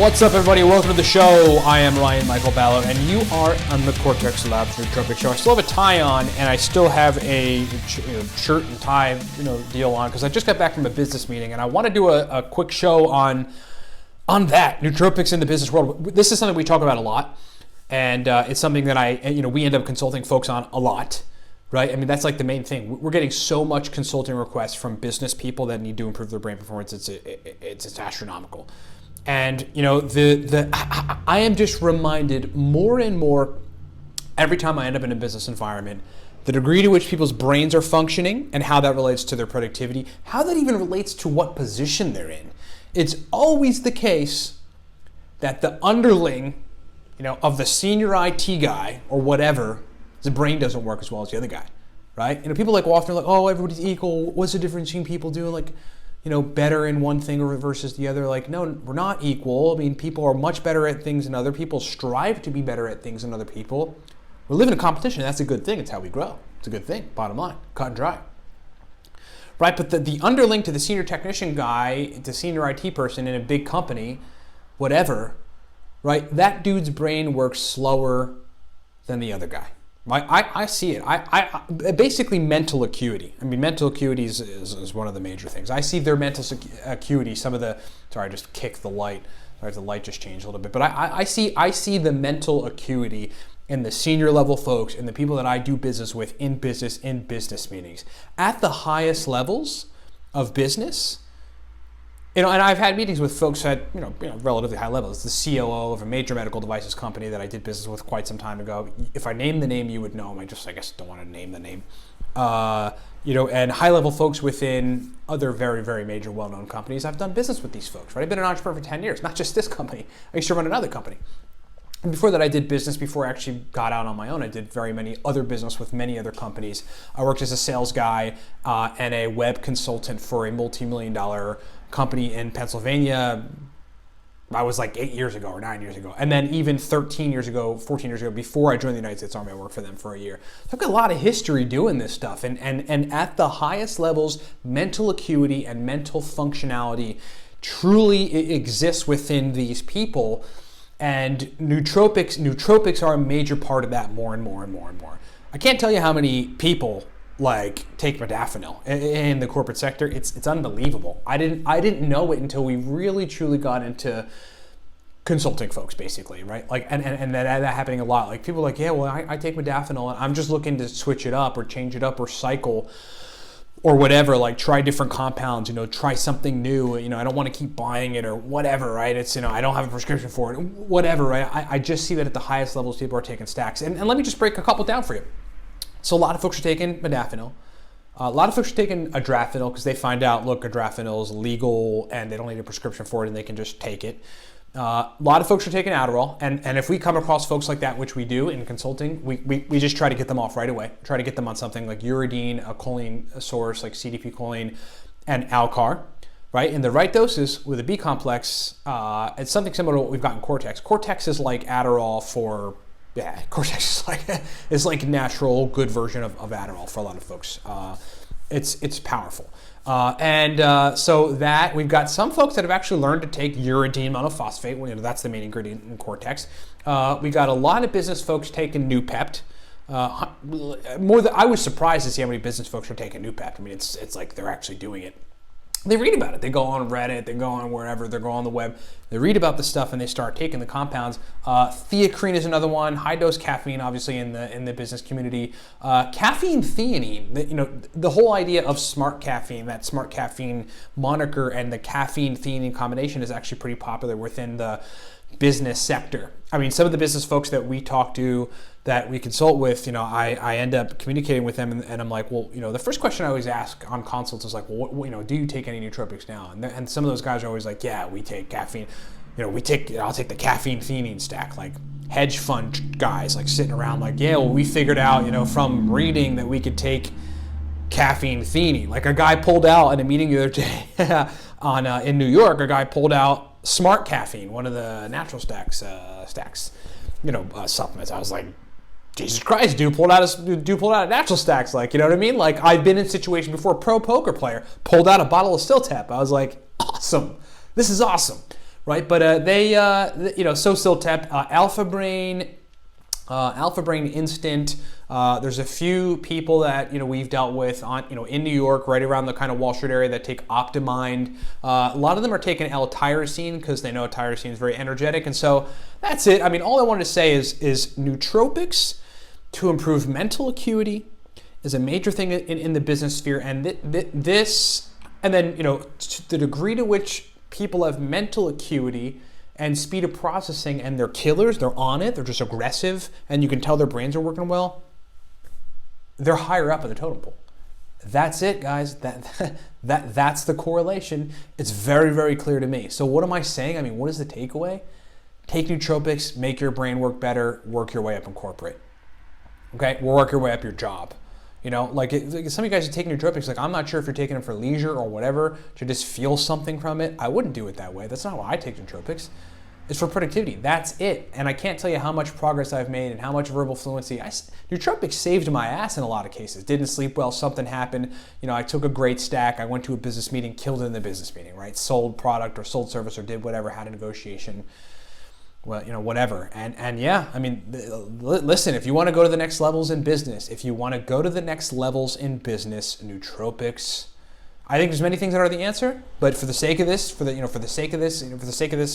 What's up, everybody? Welcome to the show. I am Ryan Michael Ballo, and you are on the Cortex Labs Nootropics Show. I still have a tie on, and I still have a shirt and tie deal on because I just got back from a business meeting, and I want to do a quick show on that nootropics in the business world. This is something we talk about a lot, and it's something that we end up consulting folks on a lot. Right? I mean, that's like the main thing. We're getting so much consulting requests from business people that need to improve their brain performance. It's astronomical. And I am just reminded more and more every time I end up in a business environment, the degree to which people's brains are functioning and how that relates to their productivity, how that even relates to what position they're in. It's always the case that the underling, of the senior IT guy or whatever, the brain doesn't work as well as the other guy, right? People often are like, oh, everybody's equal. What's the difference between people doing better in one thing versus the other? No, we're not equal. I mean, people are much better at things than other people, strive to be better at things than other people. We live in a competition. That's a good thing. It's how we grow. It's a good thing, bottom line, cut and dry. Right, but the underling to the senior technician guy, to senior IT person in a big company, whatever, right, that dude's brain works slower than the other guy. I see it. I basically mental acuity. I mean, mental acuity is one of the major things. I see their mental acuity. Sorry, I just kicked the light. Sorry, the light just changed a little bit. But I see the mental acuity in the senior level folks and the people that I do business with in business meetings. At the highest levels of business, and I've had meetings with folks at relatively high levels. The COO of a major medical devices company that I did business with quite some time ago. If I name the name, you would know him. I guess don't want to name the name. And high level folks within other very, very major well-known companies. I've done business with these folks, right? I've been an entrepreneur for 10 years, not just this company. I used to run another company. And before that, I did business. Before I actually got out on my own, I did very many other business with many other companies. I worked as a sales guy and a web consultant for a multi-million-dollar company in Pennsylvania. I was 8 years ago or 9 years ago. And then even 14 years ago, before I joined the United States Army, I worked for them for a year. So I've got a lot of history doing this stuff. And at the highest levels, mental acuity and mental functionality truly exists within these people. And nootropics are a major part of that more and more and more and more. I can't tell you how many people take modafinil in the corporate sector. It's unbelievable. I didn't know it until we really truly got into consulting folks, basically, right? And that happening a lot. People are yeah, well, I take modafinil and I'm just looking to switch it up or change it up or cycle or whatever, try different compounds, try something new, I don't want to keep buying it or whatever, right? It's, I don't have a prescription for it, whatever, right? I just see that at the highest levels, people are taking stacks. And let me just break a couple down for you. So a lot of folks are taking modafinil. A lot of folks are taking adrafinil because they find out, look, adrafinil is legal and they don't need a prescription for it and they can just take it. A lot of folks are taking Adderall, and if we come across folks like that, which we do in consulting, we just try to get them off right away. Try to get them on something like uridine, a choline source like CDP choline, and Alcar, right? In the right doses with a B complex, it's something similar to what we've got in Cortex. Cortex is like Adderall for, Cortex is like natural, good version of Adderall for a lot of folks. It's powerful. So that we've got some folks that have actually learned to take uridine monophosphate. That's the main ingredient in Cortex. We got a lot of business folks taking Noopept. I was surprised to see how many business folks are taking Noopept. I mean, it's like they're actually doing it. They read about it. They go on Reddit. They go on wherever. They go on the web. They read about the stuff and they start taking the compounds. Theacrine is another one. High dose caffeine, obviously in the business community. Caffeine theanine. The whole idea of smart caffeine, that smart caffeine moniker, and the caffeine theanine combination is actually pretty popular within the business sector. I mean, some of the business folks that we talk to, that we consult with, I end up communicating with them, and I'm like, well, the first question I always ask on consults is what, do you take any nootropics now? And some of those guys are always like, yeah, we take caffeine. I'll take the caffeine theanine stack. Hedge fund guys sitting around yeah, well, we figured out, from reading that we could take caffeine theanine. A guy pulled out in a meeting the other day in New York. A guy pulled out Smart Caffeine, one of the natural stacks, supplements. I was like, Jesus Christ, dude pulled out a natural stacks, you know what I mean? I've been in situations before. A pro poker player pulled out a bottle of Still Tap. I was like, awesome, this is awesome, right? But Sociltep, Alpha Brain Instant. There's a few people that we've dealt with on in New York, right around the kind of Wall Street area, that take Optimind. A lot of them are taking L-tyrosine because they know tyrosine is very energetic, and so that's it. I mean, all I wanted to say is nootropics to improve mental acuity is a major thing in the business sphere, and this, and then to the degree to which people have mental acuity and speed of processing, and they're killers, they're on it, they're just aggressive, and you can tell their brains are working well, they're higher up in the totem pole. That's it, guys. That's the correlation. It's very, very clear to me. So what am I saying? I mean, what is the takeaway? Take nootropics, make your brain work better, work your way up in corporate. Okay, work your way up your job. Like some of you guys are taking nootropics, like I'm not sure if you're taking them for leisure or whatever, to just feel something from it. I wouldn't do it that way. That's not why I take nootropics. It's for productivity. That's it. And I can't tell you how much progress I've made and how much verbal fluency. Nootropics saved my ass in a lot of cases. Didn't sleep well, something happened. I took a great stack. I went to a business meeting, killed it in the business meeting, right? Sold product or sold service or did whatever, had a negotiation. Well, whatever. And yeah, I mean, listen, if you want to go to the next levels in business, nootropics, I think there's many things that are the answer, but for the sake of this, for the sake of this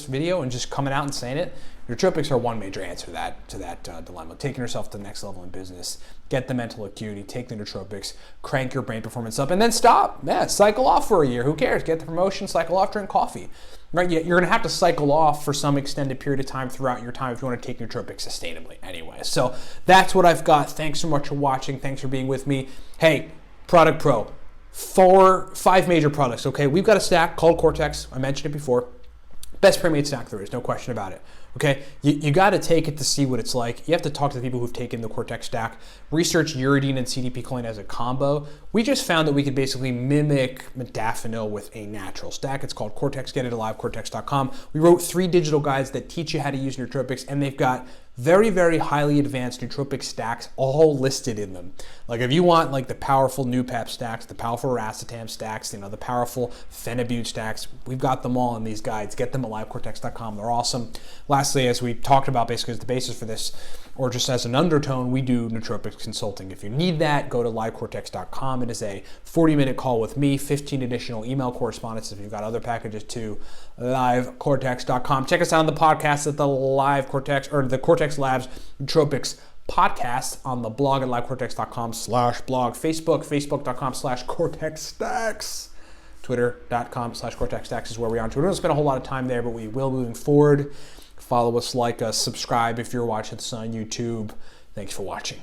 video and just coming out and saying it, nootropics are one major answer to that dilemma. Taking yourself to the next level in business, get the mental acuity, take the nootropics, crank your brain performance up, and then stop. Yeah, cycle off for a year. Who cares? Get the promotion, cycle off, drink coffee. Right? You're going to have to cycle off for some extended period of time throughout your time if you want to take nootropics sustainably anyway. So that's what I've got. Thanks so much for watching. Thanks for being with me. Hey, Product Pro. 5 major products, okay? We've got a stack called Cortex. I mentioned it before. Best pre-made stack there is, no question about it. Okay, you got to take it to see what it's like. You have to talk to the people who've taken the Cortex stack. Research uridine and CDP choline as a combo. We just found that we could basically mimic modafinil with a natural stack. It's called Cortex. Get it at livecortex.com. We wrote 3 digital guides that teach you how to use nootropics, and they've got very, very highly advanced nootropic stacks all listed in them. Like if you want like the powerful Noopep stacks, the powerful racetam stacks, the powerful phenibut stacks, we've got them all in these guides. Get them at livecortex.com. They're awesome. Lastly, as we talked about basically as the basis for this, or just as an undertone, we do nootropics consulting. If you need that, go to livecortex.com. It is a 40-minute call with me, 15 additional email correspondence if you've got other packages too. Livecortex.com. Check us out on the podcast at the Live Cortex, or the Cortex Labs Nootropics podcast, on the blog at livecortex.com/blog, facebook.com/cortexstacks, twitter.com/cortexstacks is where we are on Twitter. We don't spend a whole lot of time there, but we will moving forward. Follow us, like us, subscribe if you're watching this on YouTube. Thanks for watching.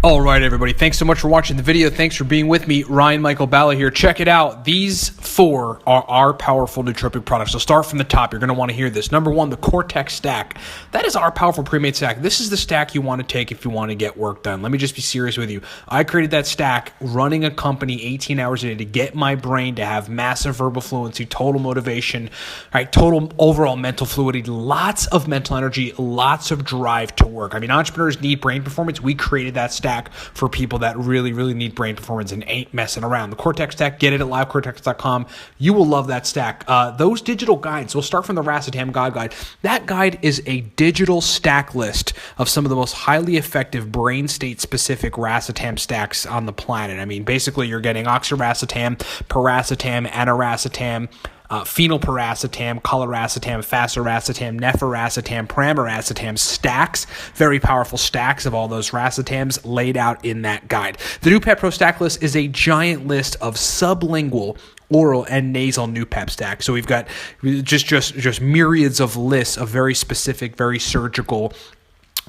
All right, everybody. Thanks so much for watching the video. Thanks for being with me. Ryan Michael Balla here. Check it out. These 4 are our powerful nootropic products. So start from the top. You're going to want to hear this. Number 1, the Cortex stack. That is our powerful pre-made stack. This is the stack you want to take if you want to get work done. Let me just be serious with you. I created that stack running a company 18 hours a day to get my brain to have massive verbal fluency, total motivation, right? Total overall mental fluidity, lots of mental energy, lots of drive to work. I mean, entrepreneurs need brain performance. We created that stack for people that really, really need brain performance and ain't messing around. The Cortex stack, get it at livecortex.com. You will love that stack. Those digital guides, we'll start from the racetam guide. That guide is a digital stack list of some of the most highly effective brain state specific racetam stacks on the planet. I mean, basically you're getting oxiracetam, piracetam, aniracetam, phenylpiracetam, coliracetam, faciracetam, nephiracetam, pramiracetam stacks, very powerful stacks of all those racetams laid out in that guide. The Noopep Pro stack list is a giant list of sublingual, oral, and nasal Noopep stack. So we've got just myriads of lists of very specific, very surgical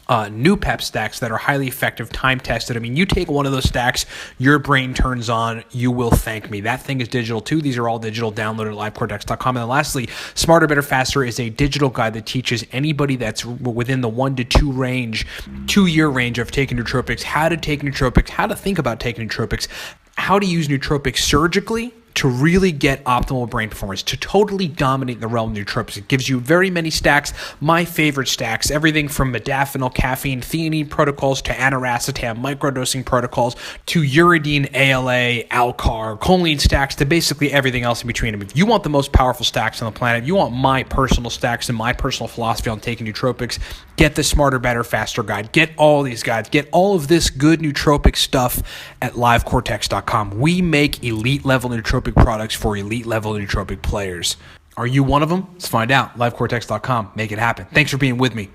Noopep stacks that are highly effective, time tested. I mean, you take one of those stacks, your brain turns on, you will thank me. That thing is digital too. These are all digital, downloaded at livecortex.com. And then lastly, Smarter, Better, Faster is a digital guide that teaches anybody that's within the 1 to 2 year range of taking nootropics, how to take nootropics, how to think about taking nootropics, how to use nootropics surgically to really get optimal brain performance, to totally dominate the realm of nootropics. It gives you very many stacks, my favorite stacks, everything from modafinil, caffeine, theanine protocols to aniracetam, microdosing protocols to uridine, ALA, Alcar, choline stacks to basically everything else in between them. If you want the most powerful stacks on the planet, you want my personal stacks and my personal philosophy on taking nootropics, get the Smarter, Better, Faster guide. Get all these guides. Get all of this good nootropic stuff at livecortex.com. We make elite level nootropic products for elite level nootropic players. Are you one of them? Let's find out. livecortex.com. Make it happen. Thanks for being with me.